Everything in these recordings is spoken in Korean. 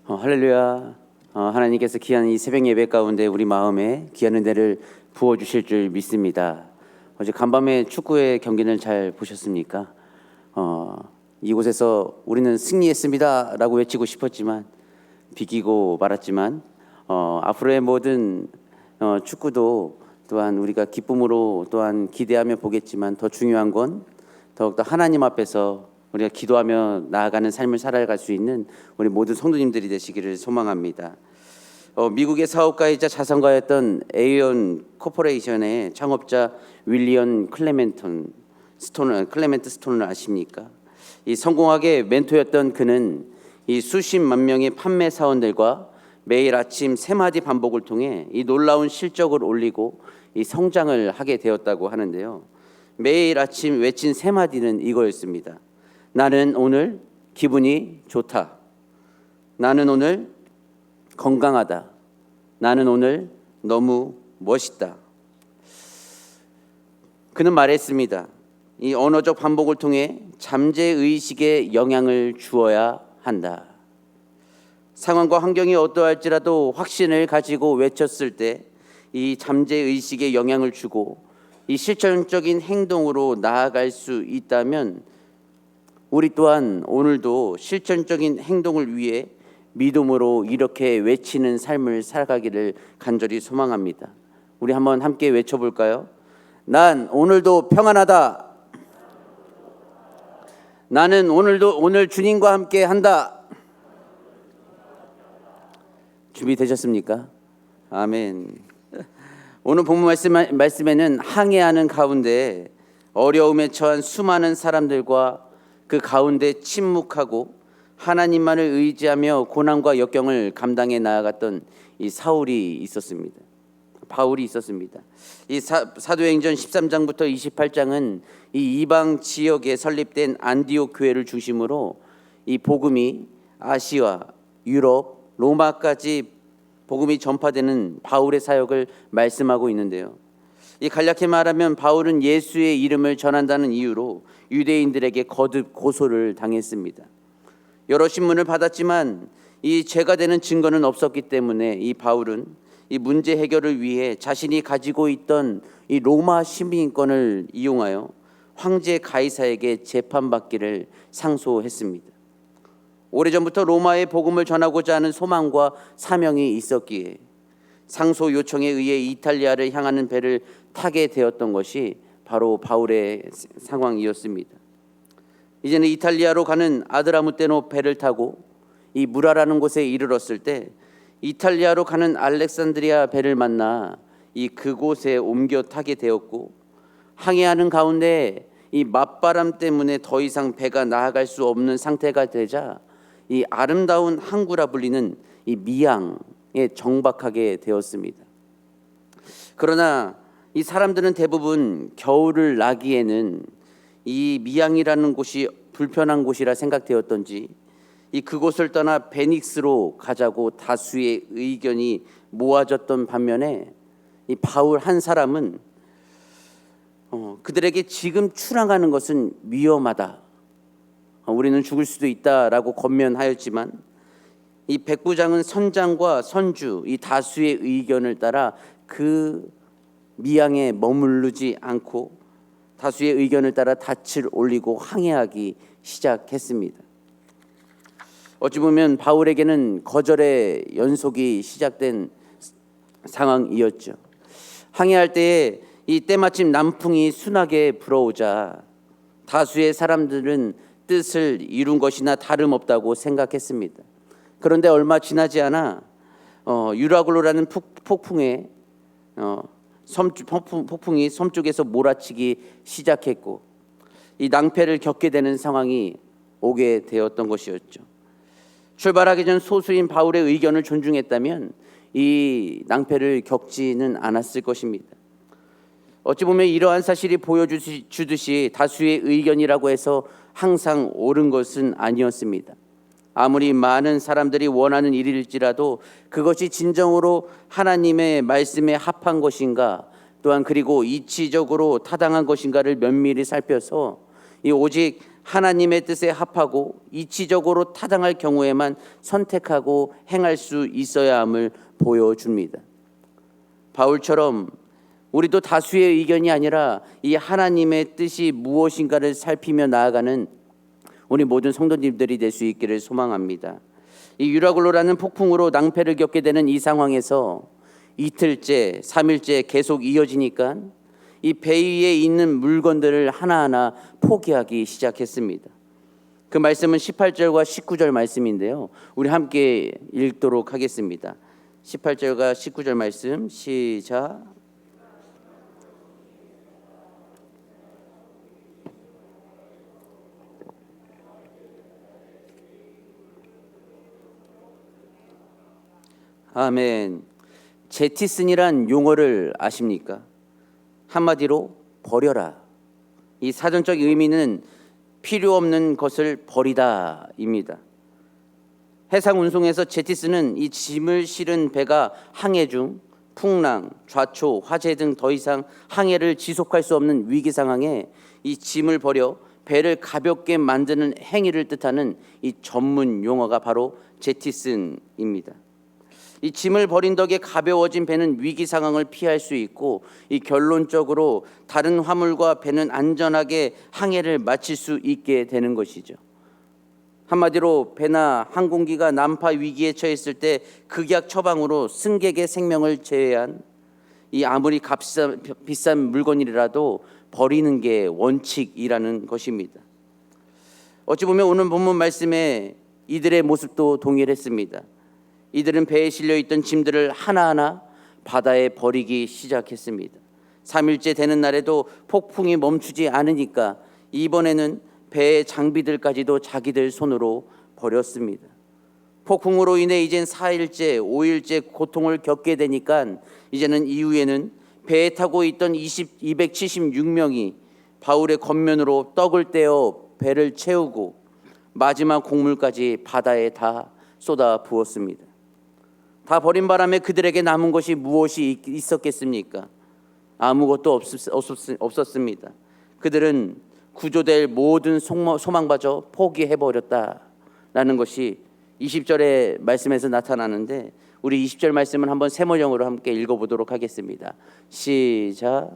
할렐루야. 하나님께서 귀한 이 새벽 예배 가운데 우리 마음에 귀한 은혜를 부어주실 줄 믿습니다. 어제 간밤에 축구의 경기는 잘 보셨습니까? 이곳에서 우리는 승리했습니다 라고 외치고 싶었지만 비기고 말았지만 앞으로의 모든 축구도 또한 우리가 기쁨으로 또한 기대하며 보겠지만 더 중요한 건 더욱더 하나님 앞에서 우리가 기도하며 나아가는 삶을 살아갈 수 있는 우리 모든 성도님들이 되시기를 소망합니다. 미국의 사업가이자 자산가였던 에이온 코퍼레이션의 창업자 윌리엄 클레멘트 스톤을 아십니까? 이 성공학의 멘토였던 그는 이 수십만 명의 판매 사원들과 매일 아침 3마디 반복을 통해 이 놀라운 실적을 올리고 이 성장을 하게 되었다고 하는데요. 매일 아침 외친 3마디는 이거였습니다. 나는 오늘 기분이 좋다. 나는 오늘 건강하다. 나는 오늘 너무 멋있다. 그는 말했습니다. 이 언어적 반복을 통해 잠재의식에 영향을 주어야 한다. 상황과 환경이 어떠할지라도 확신을 가지고 외쳤을 때 이 잠재의식에 영향을 주고 이 실천적인 행동으로 나아갈 수 있다면 우리 또한 오늘도 실천적인 행동을 위해 믿음으로 이렇게 외치는 삶을 살아가기를 간절히 소망합니다. 우리 한번 함께 외쳐볼까요? 난 오늘도 평안하다. 나는 오늘 주님과 함께 한다. 준비되셨습니까? 아멘. 오늘 본문 말씀에는 항해하는 가운데 어려움에 처한 수많은 사람들과 그 가운데 침묵하고 하나님만을 의지하며 고난과 역경을 감당해 나아갔던 이 바울이 있었습니다. 이 사도행전 13장부터 28장은 이 이방 지역에 설립된 안디옥 교회를 중심으로 이 복음이 아시아, 유럽, 로마까지 복음이 전파되는 바울의 사역을 말씀하고 있는데요. 이 간략히 말하면 바울은 예수의 이름을 전한다는 이유로 유대인들에게 거듭 고소를 당했습니다. 여러 신문을 받았지만 이 죄가 되는 증거는 없었기 때문에 이 바울은 이 문제 해결을 위해 자신이 가지고 있던 이 로마 시민권을 이용하여 황제 가이사에게 재판받기를 상소했습니다. 오래전부터 로마에 복음을 전하고자 하는 소망과 사명이 있었기에 상소 요청에 의해 이탈리아를 향하는 배를 타게 되었던 것이 바로 바울의 상황이었습니다. 이제는 이탈리아로 가는 아드라무테노 배를 타고 이 무라라는 곳에 이르렀을 때 이탈리아로 가는 알렉산드리아 배를 만나 이 그곳에 옮겨 타게 되었고 항해하는 가운데 이 맞바람 때문에 더 이상 배가 나아갈 수 없는 상태가 되자 이 아름다운 항구라 불리는 이 미양에 정박하게 되었습니다. 그러나 이 사람들은 대부분 겨울을 나기에는 이 미양이라는 곳이 불편한 곳이라 생각되었던지 이 그곳을 떠나 베닉스로 가자고 다수의 의견이 모아졌던 반면에 이 바울 한 사람은 그들에게 지금 출항하는 것은 위험하다. 우리는 죽을 수도 있다라고 권면하였지만 이 백부장은 선장과 선주 이 다수의 의견을 따라 그 미양에 머무르지 않고 다수의 의견을 따라 닻을 올리고 항해하기 시작했습니다. 어찌 보면 바울에게는 거절의 연속이 시작된 상황이었죠. 항해할 때에 이 때마침 남풍이 순하게 불어오자 다수의 사람들은 뜻을 이룬 것이나 다름없다고 생각했습니다. 그런데 얼마 지나지 않아 유라굴로라는 폭풍에 폭풍이 섬 쪽에서 몰아치기 시작했고 이 낭패를 겪게 되는 상황이 오게 되었던 것이었죠. 출발하기 전 소수인 바울의 의견을 존중했다면 이 낭패를 겪지는 않았을 것입니다. 어찌 보면 이러한 사실이 보여주듯이 다수의 의견이라고 해서 항상 옳은 것은 아니었습니다. 아무리 많은 사람들이 원하는 일일지라도 그것이 진정으로 하나님의 말씀에 합한 것인가 또한 그리고 이치적으로 타당한 것인가를 면밀히 살펴서 이 오직 하나님의 뜻에 합하고 이치적으로 타당할 경우에만 선택하고 행할 수 있어야 함을 보여줍니다. 바울처럼 우리도 다수의 의견이 아니라 이 하나님의 뜻이 무엇인가를 살피며 나아가는 우리 모든 성도님들이 될 수 있기를 소망합니다. 이 유라굴로라는 폭풍으로 낭패를 겪게 되는 이 상황에서 이틀째, 3일째 계속 이어지니까 이 배 위에 있는 물건들을 하나하나 포기하기 시작했습니다. 그 말씀은 18절과 19절 말씀인데요. 우리 함께 읽도록 하겠습니다. 18절과 19절 말씀 시작. 아멘. 제티슨이란 용어를 아십니까? 한마디로 버려라. 이 사전적 의미는 필요 없는 것을 버리다입니다. 해상 운송에서 제티슨은 이 짐을 실은 배가 항해 중 풍랑, 좌초, 화재 등 더 이상 항해를 지속할 수 없는 위기 상황에 이 짐을 버려 배를 가볍게 만드는 행위를 뜻하는 이 전문 용어가 바로 제티슨입니다. 이 짐을 버린 덕에 가벼워진 배는 위기 상황을 피할 수 있고 이 결론적으로 다른 화물과 배는 안전하게 항해를 마칠 수 있게 되는 것이죠. 한마디로 배나 항공기가 난파 위기에 처했을 때 극약 처방으로 승객의 생명을 제외한 이 아무리 비싼 물건이라도 버리는 게 원칙이라는 것입니다. 어찌 보면 오늘 본문 말씀에 이들의 모습도 동일했습니다. 이들은 배에 실려 있던 짐들을 하나하나 바다에 버리기 시작했습니다. 3일째 되는 날에도 폭풍이 멈추지 않으니까 이번에는 배의 장비들까지도 자기들 손으로 버렸습니다. 폭풍으로 인해 이젠 4일째, 5일째 고통을 겪게 되니까 이제는 이후에는 배에 타고 있던 276명이 바울의 겉면으로 떡을 떼어 배를 채우고 마지막 곡물까지 바다에 다 쏟아 부었습니다. 다 버린 바람에 그들에게 남은 것이 무엇이 있었겠습니까? 아무것도 없었습니다. 그들은 구조될 모든 소망마저 포기해버렸다라는 것이 20절의 말씀에서 나타나는데 우리 20절 말씀은 한번 세모형으로 함께 읽어보도록 하겠습니다. 시작.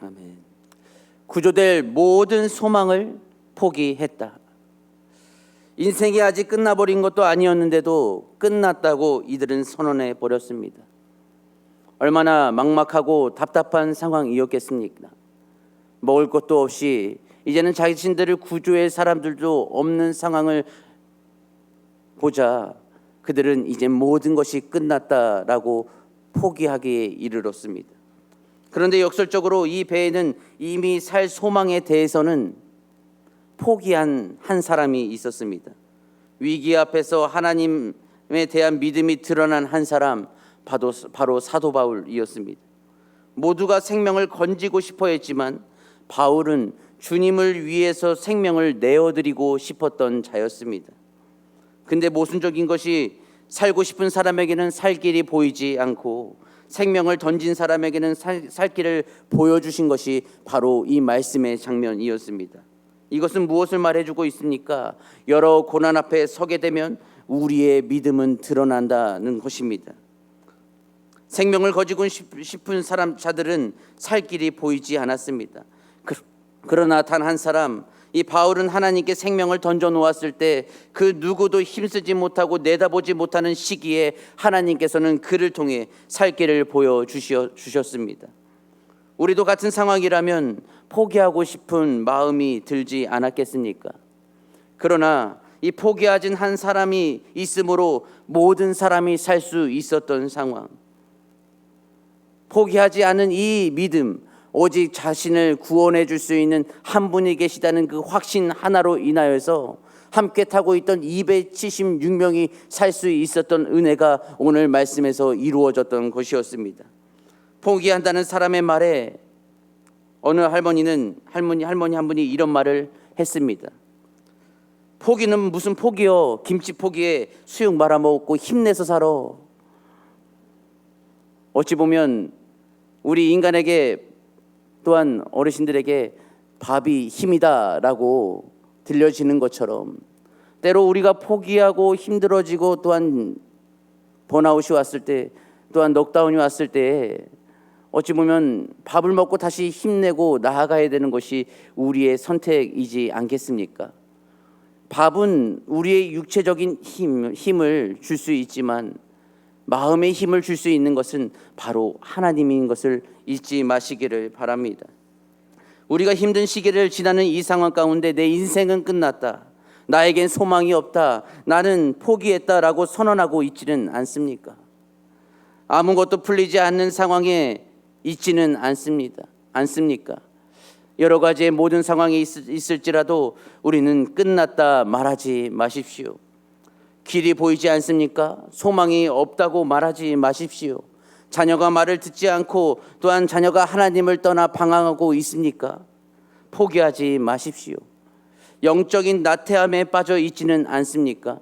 아멘. 구조될 모든 소망을 포기했다. 인생이 아직 끝나버린 것도 아니었는데도 끝났다고 이들은 선언해 버렸습니다. 얼마나 막막하고 답답한 상황이었겠습니까? 먹을 것도 없이 이제는 자신들을 구조할 사람들도 없는 상황을 보자 그들은 이제 모든 것이 끝났다라고 포기하기에 이르렀습니다. 그런데 역설적으로 이 배에는 이미 살 소망에 대해서는 포기한 한 사람이 있었습니다. 위기 앞에서 하나님에 대한 믿음이 드러난 한 사람, 바로 사도 바울이었습니다. 모두가 생명을 건지고 싶어 했지만 바울은 주님을 위해서 생명을 내어드리고 싶었던 자였습니다. 근데 모순적인 것이 살고 싶은 사람에게는 살 길이 보이지 않고 생명을 던진 사람에게는 살 길을 보여주신 것이 바로 이 말씀의 장면이었습니다. 이것은 무엇을 말해주고 있습니까? 여러 고난 앞에 서게 되면 우리의 믿음은 드러난다는 것입니다. 생명을 거지고 싶은 자들은 살 길이 보이지 않았습니다. 그러나 단 한 사람, 이 바울은 하나님께 생명을 던져 놓았을 때 그 누구도 힘쓰지 못하고 내다보지 못하는 시기에 하나님께서는 그를 통해 살 길을 보여주셨습니다. 우리도 같은 상황이라면 포기하고 싶은 마음이 들지 않았겠습니까? 그러나 이 포기하진 한 사람이 있으므로 모든 사람이 살 수 있었던 상황, 포기하지 않은 이 믿음, 오직 자신을 구원해 줄 수 있는 한 분이 계시다는 그 확신 하나로 인하여서 함께 타고 있던 276명이 살 수 있었던 은혜가 오늘 말씀에서 이루어졌던 것이었습니다. 포기한다는 사람의 말에 어느 할머니 한 분이 이런 말을 했습니다. 포기는 무슨 포기요? 김치 포기에 수육 말아 먹고 힘내서 살아. 어찌 보면 우리 인간에게 또한 어르신들에게 밥이 힘이다라고 들려지는 것처럼 때로 우리가 포기하고 힘들어지고 또한 번아웃이 왔을 때 또한 넉다운이 왔을 때 어찌 보면 밥을 먹고 다시 힘내고 나아가야 되는 것이 우리의 선택이지 않겠습니까? 밥은 우리의 육체적인 힘을 줄 수 있지만 마음의 힘을 줄 수 있는 것은 바로 하나님인 것을 잊지 마시기를 바랍니다. 우리가 힘든 시기를 지나는 이 상황 가운데 내 인생은 끝났다, 나에겐 소망이 없다, 나는 포기했다라고 선언하고 있지는 않습니까? 아무것도 풀리지 않는 상황에 있지는 않습니까? 여러 가지의 모든 상황이 있을지라도 우리는 끝났다 말하지 마십시오. 길이 보이지 않습니까? 소망이 없다고 말하지 마십시오. 자녀가 말을 듣지 않고 또한 자녀가 하나님을 떠나 방황하고 있습니까? 포기하지 마십시오. 영적인 나태함에 빠져 있지는 않습니까?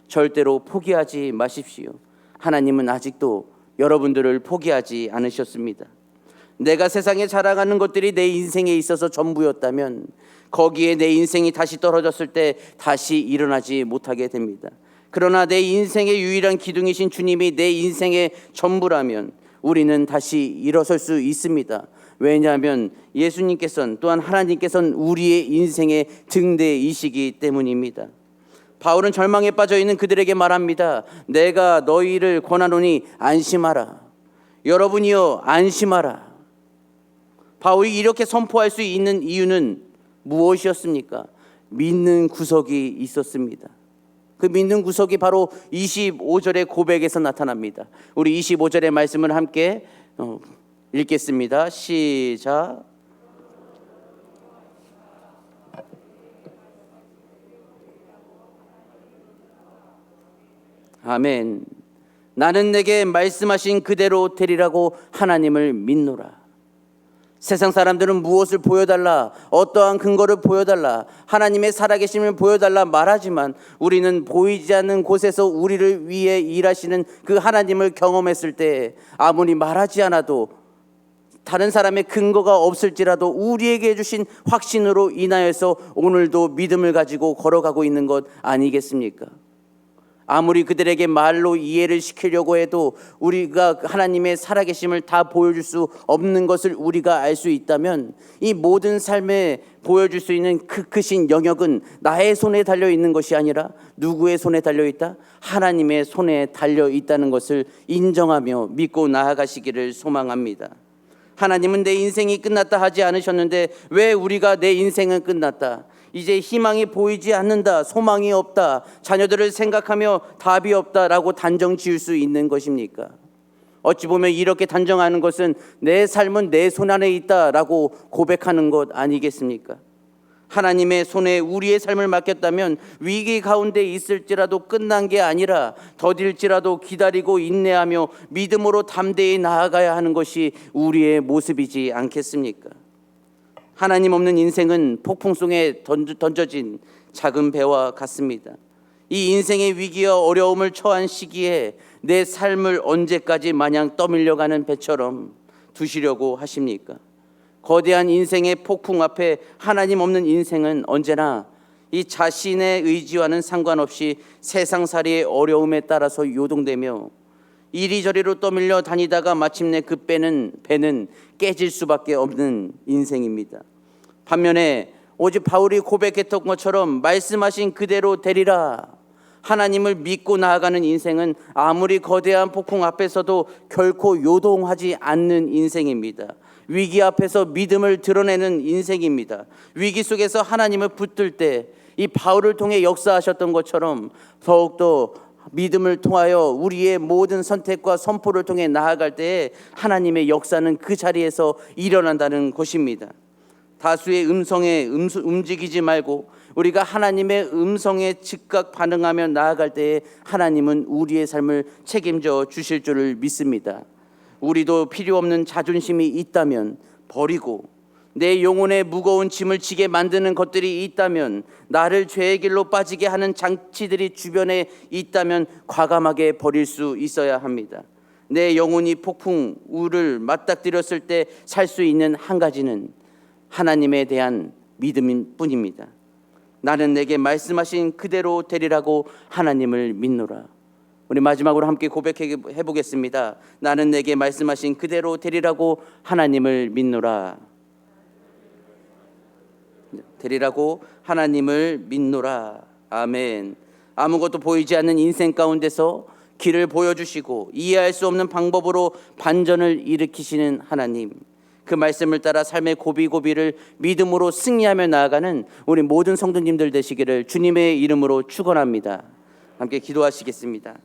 절대로 포기하지 마십시오. 하나님은 아직도 여러분들을 포기하지 않으셨습니다. 내가 세상에 자랑하는 것들이 내 인생에 있어서 전부였다면 거기에 내 인생이 다시 떨어졌을 때 다시 일어나지 못하게 됩니다. 그러나 내 인생의 유일한 기둥이신 주님이 내 인생의 전부라면 우리는 다시 일어설 수 있습니다. 왜냐하면 예수님께서는 또한 하나님께서는 우리의 인생의 등대이시기 때문입니다. 바울은 절망에 빠져 있는 그들에게 말합니다. 내가 너희를 권하노니 안심하라. 여러분이여 안심하라. 바울이 이렇게 선포할 수 있는 이유는 무엇이었습니까? 믿는 구석이 있었습니다. 그 믿는 구석이 바로 25절의 고백에서 나타납니다. 우리 25절의 말씀을 함께 읽겠습니다. 시작. 아멘. 나는 내게 말씀하신 그대로 되리라고 하나님을 믿노라. 세상 사람들은 무엇을 보여달라, 어떠한 근거를 보여달라, 하나님의 살아계심을 보여달라 말하지만 우리는 보이지 않는 곳에서 우리를 위해 일하시는 그 하나님을 경험했을 때 아무리 말하지 않아도 다른 사람의 근거가 없을지라도 우리에게 주신 확신으로 인하여서 오늘도 믿음을 가지고 걸어가고 있는 것 아니겠습니까? 아무리 그들에게 말로 이해를 시키려고 해도 우리가 하나님의 살아계심을 다 보여줄 수 없는 것을 우리가 알 수 있다면 이 모든 삶에 보여줄 수 있는 그 크신 영역은 나의 손에 달려있는 것이 아니라 누구의 손에 달려있다? 하나님의 손에 달려있다는 것을 인정하며 믿고 나아가시기를 소망합니다. 하나님은 내 인생이 끝났다 하지 않으셨는데 왜 우리가 내 인생은 끝났다, 이제 희망이 보이지 않는다, 소망이 없다, 자녀들을 생각하며 답이 없다라고 단정 지을 수 있는 것입니까? 어찌 보면 이렇게 단정하는 것은 내 삶은 내 손 안에 있다라고 고백하는 것 아니겠습니까? 하나님의 손에 우리의 삶을 맡겼다면 위기 가운데 있을지라도 끝난 게 아니라 더딜지라도 기다리고 인내하며 믿음으로 담대히 나아가야 하는 것이 우리의 모습이지 않겠습니까? 하나님 없는 인생은 폭풍 속에 던져진 작은 배와 같습니다. 이 인생의 위기와 어려움을 처한 시기에 내 삶을 언제까지 마냥 떠밀려가는 배처럼 두시려고 하십니까? 거대한 인생의 폭풍 앞에 하나님 없는 인생은 언제나 이 자신의 의지와는 상관없이 세상살이의 어려움에 따라서 요동되며 이리저리로 떠밀려 다니다가 마침내 그 배는 깨질 수밖에 없는 인생입니다. 반면에 오직 바울이 고백했던 것처럼 말씀하신 그대로 되리라, 하나님을 믿고 나아가는 인생은 아무리 거대한 폭풍 앞에서도 결코 요동하지 않는 인생입니다. 위기 앞에서 믿음을 드러내는 인생입니다. 위기 속에서 하나님을 붙들 때 이 바울을 통해 역사하셨던 것처럼 더욱더 믿음을 통하여 우리의 모든 선택과 선포를 통해 나아갈 때에 하나님의 역사는 그 자리에서 일어난다는 것입니다. 다수의 음성에 움직이지 말고 우리가 하나님의 음성에 즉각 반응하며 나아갈 때에 하나님은 우리의 삶을 책임져 주실 줄을 믿습니다. 우리도 필요 없는 자존심이 있다면 버리고 내 영혼에 무거운 짐을 지게 만드는 것들이 있다면, 나를 죄의 길로 빠지게 하는 장치들이 주변에 있다면 과감하게 버릴 수 있어야 합니다. 내 영혼이 폭풍 우를 맞닥뜨렸을 때 살 수 있는 한 가지는 하나님에 대한 믿음인 뿐입니다. 나는 내게 말씀하신 그대로 되리라고 하나님을 믿노라. 우리 마지막으로 함께 고백해 보겠습니다. 나는 내게 말씀하신 그대로 되리라고 하나님을 믿노라. 되리라고 하나님을 믿노라. 아멘. 아무것도 보이지 않는 인생 가운데서 길을 보여주시고 이해할 수 없는 방법으로 반전을 일으키시는 하나님, 그 말씀을 따라 삶의 고비고비를 믿음으로 승리하며 나아가는 우리 모든 성도님들 되시기를 주님의 이름으로 축원합니다. 함께 기도하시겠습니다.